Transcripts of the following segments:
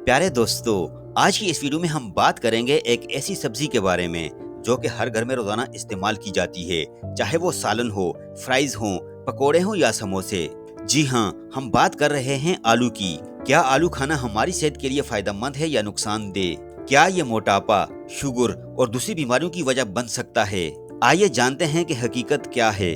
प्यारे दोस्तों, आज की इस वीडियो में हम बात करेंगे एक ऐसी सब्जी के बारे में जो कि हर घर में रोजाना इस्तेमाल की जाती है, चाहे वो सालन हो, फ्राइज हो, पकोड़े हो या समोसे। जी हाँ, हम बात कर रहे हैं आलू की। क्या आलू खाना हमारी सेहत के लिए फायदेमंद है या नुकसानदेह? क्या ये मोटापा, शुगर और दूसरी बीमारियों की वजह बन सकता है? आइए जानते हैं कि हकीकत क्या है।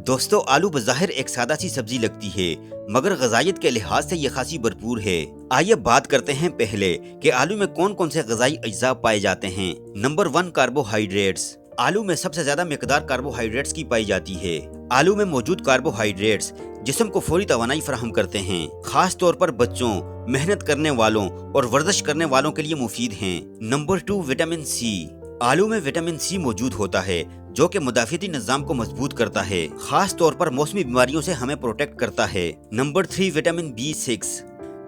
दोस्तों, आलू बज़ाहिर एक सादा सी सब्जी लगती है, मगर ग़िज़ाइयत के लिहाज से ये खासी भरपूर है। आइए बात करते हैं पहले कि आलू में कौन कौन से ग़िज़ाई अज्जा पाए जाते हैं। Number 1, carbohydrates. आलू में सबसे ज्यादा मिकदार कार्बोहाइड्रेट्स की पाई जाती है। आलू में मौजूद कार्बोहाइड्रेट्स जिस्म को फौरी तवानाई फराहम करते हैं, खास तौर पर बच्चों, मेहनत करने वालों और वर्जिश करने वालों के लिए मुफीद हैं। Number 2, vitamin C. आलू में विटामिन सी मौजूद होता है जो कि मुदाफ़ियती निज़ाम को मजबूत करता है, खास तौर पर मौसमी बीमारियों से हमें प्रोटेक्ट करता है। Number 3, vitamin B6।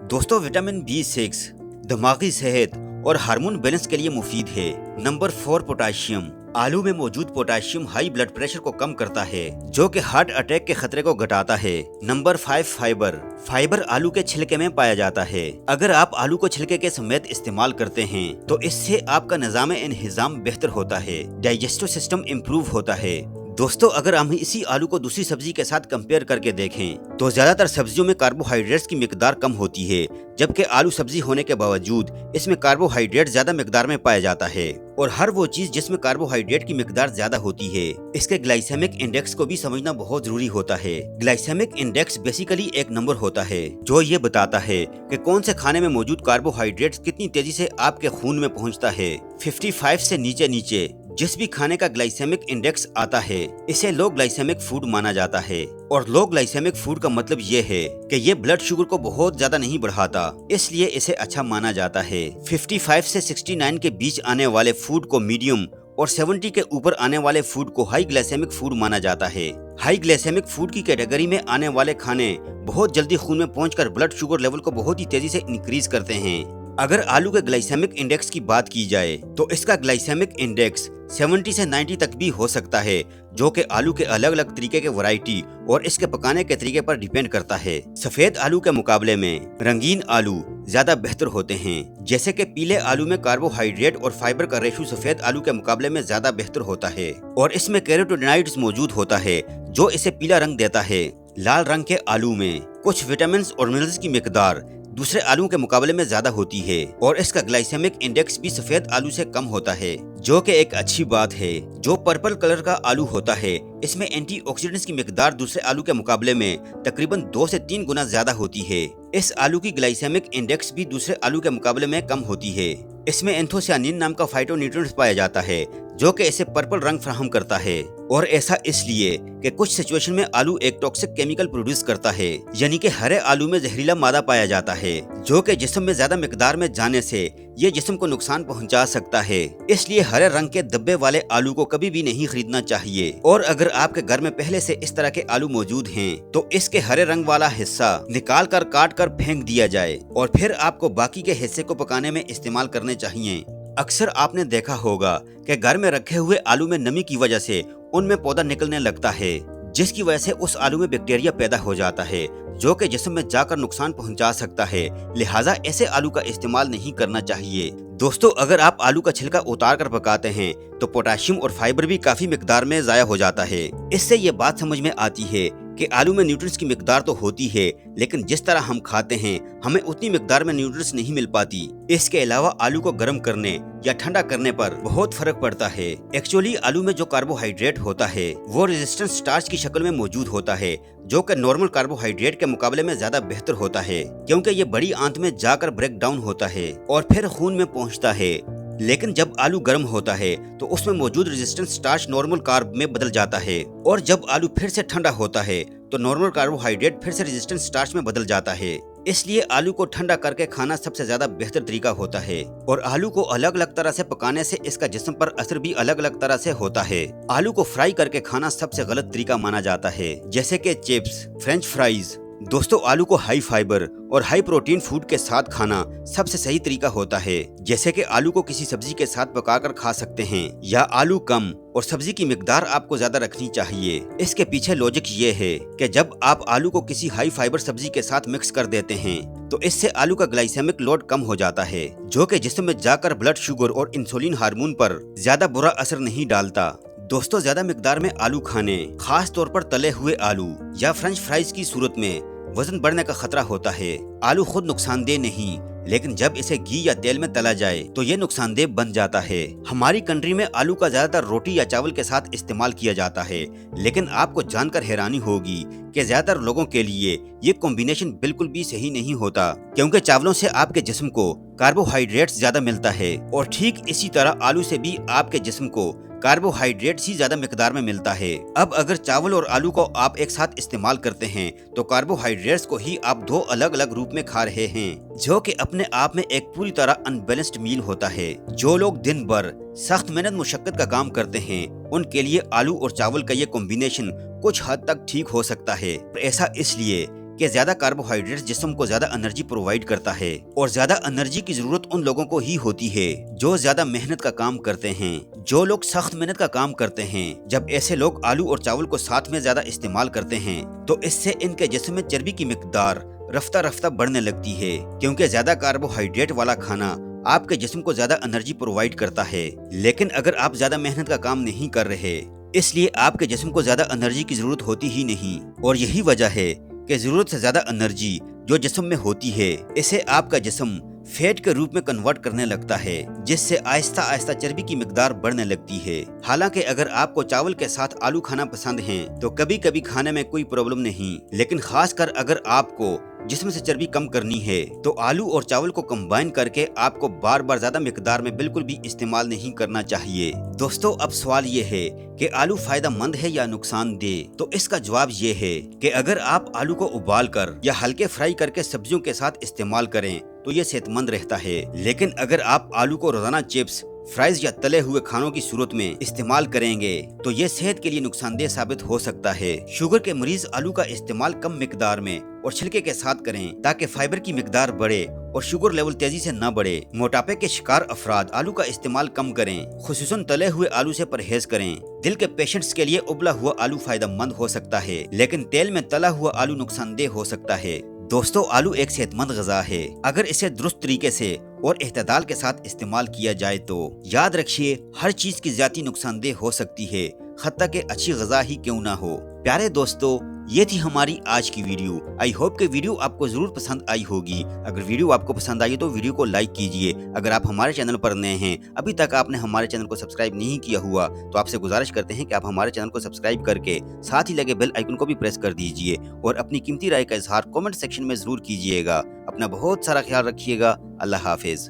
दोस्तों, विटामिन B6 दिमागी सेहत और हार्मोन बैलेंस के लिए मुफीद है। Number 4, potassium. आलू में मौजूद पोटाशियम हाई ब्लड प्रेशर को कम करता है, जो कि हार्ट अटैक के खतरे को घटाता है। Number 5, fibre. फाइबर आलू के छिलके में पाया जाता है। अगर आप आलू को छिलके के समेत इस्तेमाल करते हैं तो इससे आपका निज़ाम इंहिज़ाम बेहतर होता है, डाइजेस्टिव सिस्टम इम्प्रूव होता है। दोस्तों, अगर हम इसी आलू को दूसरी सब्जी के साथ कंपेयर करके देखें तो ज्यादातर सब्जियों में कार्बोहाइड्रेट्स की मिकदार कम होती है, जबकि आलू सब्जी होने के बावजूद इसमें कार्बोहाइड्रेट ज्यादा मिकदार में पाया जाता है। और हर वो चीज जिसमें कार्बोहाइड्रेट की मिकदार ज्यादा होती है, इसके ग्लाइसेमिक इंडेक्स को भी समझना बहुत जरूरी होता है। ग्लाइसेमिक इंडेक्स बेसिकली एक नंबर होता है जो ये बताता है कि कौन से खाने में मौजूद कार्बोहाइड्रेट कितनी तेजी से आपके खून में पहुँचता है। 55 से नीचे नीचे जिस भी खाने का ग्लाइसेमिक इंडेक्स आता है इसे लो ग्लाइसेमिक फूड माना जाता है। और लो ग्लाइसेमिक फूड का मतलब ये है कि ये ब्लड शुगर को बहुत ज्यादा नहीं बढ़ाता, इसलिए इसे अच्छा माना जाता है। 55 से 69 के बीच आने वाले फूड को मीडियम और 70 के ऊपर आने वाले फूड को हाई ग्लाइसेमिक फूड माना जाता है। हाई ग्लाइसेमिक फूड की कैटेगरी में आने वाले खाने बहुत जल्दी खून में पहुंचकर ब्लड शुगर लेवल को बहुत ही तेजी से इंक्रीज करते हैं। अगर आलू के ग्लाइसेमिक इंडेक्स की बात की जाए तो इसका ग्लाइसेमिक इंडेक्स 70 से 90 तक भी हो सकता है, जो कि आलू के अलग अलग तरीके के वैरायटी और इसके पकाने के तरीके पर डिपेंड करता है। सफेद आलू के मुकाबले में रंगीन आलू ज्यादा बेहतर होते हैं, जैसे कि पीले आलू में कार्बोहाइड्रेट और फाइबर का रेशो सफेद आलू के मुकाबले में ज्यादा बेहतर होता है और इसमें कैरोटीनॉइड्स मौजूद होता है जो इसे पीला रंग देता है। लाल रंग के आलू में कुछ विटामिन और मिनरल्स की मिकदार दूसरे आलू के मुकाबले में ज्यादा होती है और इसका ग्लाइसेमिक इंडेक्स भी सफेद आलू से कम होता है, जो कि एक अच्छी बात है। जो पर्पल कलर का आलू होता है इसमें एंटीऑक्सीडेंट्स की मिकदार दूसरे आलू के मुकाबले में तकरीबन 2 से 3 गुना ज्यादा होती है। इस आलू की ग्लाइसेमिक इंडेक्स भी दूसरे आलू के मुकाबले में कम होती है। इसमें एंथोसियानिन नाम का फाइटोन्यूट्रिएंट्स पाया जाता है जो कि इसे पर्पल रंग फराहम करता है, और ऐसा इसलिए कि कुछ सिचुएशन में आलू एक टॉक्सिक केमिकल प्रोड्यूस करता है, यानी कि हरे आलू में जहरीला मादा पाया जाता है जो कि जिस्म में ज्यादा मिकदार में जाने से ये जिस्म को नुकसान पहुंचा सकता है। इसलिए हरे रंग के धब्बे वाले आलू को कभी भी नहीं खरीदना चाहिए। और अगर आपके घर में पहले से इस तरह के आलू मौजूद हैं तो इसके हरे रंग वाला हिस्सा निकाल कर काट कर फेंक दिया जाए और फिर आपको बाकी के हिस्से को पकाने में इस्तेमाल करने चाहिए। अक्सर आपने देखा होगा कि घर में रखे हुए आलू में नमी की वजह से उनमें पौधा निकलने लगता है, जिसकी वजह से उस आलू में बैक्टीरिया पैदा हो जाता है जो कि जिस्म में जाकर नुकसान पहुंचा सकता है। लिहाजा ऐसे आलू का इस्तेमाल नहीं करना चाहिए। दोस्तों, अगर आप आलू का छिलका उतार कर पकाते हैं तो पोटाशियम और फाइबर भी काफी मिकदार में जाया हो जाता है। इससे ये बात समझ में आती है कि आलू में न्यूट्रिएंट्स की मिकदार तो होती है, लेकिन जिस तरह हम खाते हैं हमें उतनी मिकदार में न्यूट्रिएंट्स नहीं मिल पाती। इसके अलावा आलू को गर्म करने या ठंडा करने पर बहुत फर्क पड़ता है। एक्चुअली आलू में जो कार्बोहाइड्रेट होता है वो रेजिस्टेंट स्टार्च की शक्ल में मौजूद होता है, जो कि नॉर्मल कार्बोहाइड्रेट के मुकाबले में ज्यादा बेहतर होता है, क्योंकि ये बड़ी आंत में जाकर ब्रेक डाउन होता है और फिर खून में पहुंचता है। लेकिन जब आलू गर्म होता है तो उसमें मौजूद रेजिस्टेंट स्टार्च नॉर्मल कार्ब में बदल जाता है, और जब आलू फिर से ठंडा होता है तो नॉर्मल कार्बोहाइड्रेट फिर से रेजिस्टेंट स्टार्च में बदल जाता है। इसलिए आलू को ठंडा करके खाना सबसे ज्यादा बेहतर तरीका होता है। और आलू को अलग अलग तरह से पकाने से इसका जिस्म पर असर भी अलग अलग तरह से होता है। आलू को फ्राई करके खाना सबसे गलत तरीका माना जाता है, जैसे कि चिप्स, फ्रेंच फ्राइज, दोस्तों, आलू को हाई फाइबर और हाई प्रोटीन फूड के साथ खाना सबसे सही तरीका होता है। जैसे कि आलू को किसी सब्जी के साथ पकाकर खा सकते हैं, या आलू कम और सब्जी की मिकदार आपको ज्यादा रखनी चाहिए। इसके पीछे लॉजिक ये है कि जब आप आलू को किसी हाई फाइबर सब्जी के साथ मिक्स कर देते हैं तो इससे आलू का ग्लाइसेमिक लोड कम हो जाता है, जो कि जिस्म में जाकर ब्लड शुगर और इंसुलिन हार्मोन पर ज्यादा बुरा असर नहीं डालता। दोस्तों, ज्यादा मिकदार में आलू खाने, खास तौर पर तले हुए आलू या फ्रेंच फ्राइज की सूरत में वजन बढ़ने का खतरा होता है। आलू खुद नुकसानदेह नहीं, लेकिन जब इसे घी या तेल में तला जाए तो ये नुकसानदेह बन जाता है। हमारी कंट्री में आलू का ज्यादातर रोटी या चावल के साथ इस्तेमाल किया जाता है, लेकिन आपको जानकर हैरानी होगी कि ज्यादातर लोगों के लिए ये कॉम्बिनेशन बिल्कुल भी सही नहीं होता, क्योंकि चावलों से आपके जिस्म को कार्बोहाइड्रेट्स ज्यादा मिलता है और ठीक इसी तरह आलू से भी आपके जिस्म को कार्बोहाइड्रेट्स ही ज्यादा मिकदार में मिलता है। अब अगर चावल और आलू को आप एक साथ इस्तेमाल करते हैं तो कार्बोहाइड्रेट्स को ही आप दो अलग अलग रूप में खा रहे हैं, जो कि अपने आप में एक पूरी तरह अनबैलेंस्ड मील होता है। जो लोग दिन भर सख्त मेहनत मुशक्कत का काम करते हैं उनके लिए आलू और चावल का ये कॉम्बिनेशन कुछ हद तक ठीक हो सकता है। ऐसा इसलिए कि ज्यादा कार्बोहाइड्रेट्स जिस्म को ज्यादा एनर्जी प्रोवाइड करता है, और ज्यादा एनर्जी की जरूरत उन लोगों को ही होती है जो ज्यादा मेहनत का काम करते हैं। जो लोग सख्त मेहनत का काम करते हैं, जब ऐसे लोग आलू और चावल को साथ में ज्यादा इस्तेमाल करते हैं तो इससे इनके जिस्म में चर्बी की मिकदार रफ्ता रफ्ता बढ़ने लगती है, क्योंकि ज्यादा कार्बोहाइड्रेट वाला खाना आपके जिस्म को ज्यादा एनर्जी प्रोवाइड करता है। लेकिन अगर आप ज्यादा मेहनत का काम नहीं कर रहे, इसलिए आपके जिस्म को ज्यादा एनर्जी की जरूरत होती ही नहीं, और यही वजह है कि जरूरत से ज्यादा एनर्जी जो जिस्म में होती है इसे आपका जिस्म फैट के रूप में कन्वर्ट करने लगता है, जिससे आहिस्ता आहिस्ता चर्बी की मिकदार बढ़ने लगती है। हालांकि अगर आपको चावल के साथ आलू खाना पसंद है तो कभी कभी खाने में कोई प्रॉब्लम नहीं, लेकिन खासकर अगर आपको जिस्म से चर्बी कम करनी है तो आलू और चावल को कंबाइन करके आपको बार बार ज्यादा मिकदार में बिल्कुल भी इस्तेमाल नहीं करना चाहिए। दोस्तों, अब सवाल ये है कि आलू फायदेमंद है या नुकसानदेह? तो इसका जवाब ये है कि अगर आप आलू को उबाल कर या हल्के फ्राई करके सब्जियों के साथ इस्तेमाल करें तो ये सेहतमंद रहता है। लेकिन अगर आप आलू को रोजाना चिप्स, फ्राइज या तले हुए खानों की सूरत में इस्तेमाल करेंगे तो ये सेहत के लिए नुकसानदेह साबित हो सकता है। शुगर के मरीज आलू का इस्तेमाल कम मिकदार में और छिलके के साथ करें ताकि फाइबर की मिकदार बढ़े और शुगर लेवल तेजी से न बढ़े। मोटापे के शिकार अफराद आलू का इस्तेमाल कम करें, खुसूसन तले हुए आलू से परहेज करें। दिल के पेशेंट्स के लिए उबला हुआ आलू फायदेमंद हो सकता है, लेकिन तेल में तला हुआ आलू नुकसानदेह हो सकता है। दोस्तों, आलू एक सेहतमंद गज़ा है अगर इसे दुरुस्त तरीके से और एहतदाल के साथ इस्तेमाल किया जाए तो। याद रखिए, हर चीज की ज्यादा नुकसानदेह हो सकती है, खत्ता के अच्छी गज़ा ही क्यों ना हो। प्यारे दोस्तों, ये थी हमारी आज की वीडियो। आई होप कि वीडियो आपको जरूर पसंद आई होगी। अगर वीडियो आपको पसंद आई तो वीडियो को लाइक कीजिए। अगर आप हमारे चैनल पर नए हैं, अभी तक आपने हमारे चैनल को सब्सक्राइब नहीं किया हुआ, तो आपसे गुजारिश करते हैं कि आप हमारे चैनल को सब्सक्राइब करके साथ ही लगे बेल आइकन को भी प्रेस कर दीजिए, और अपनी कीमती राय का इजहार कमेंट सेक्शन में जरूर कीजिएगा। अपना बहुत सारा ख्याल रखिएगा। अल्लाह हाफिज।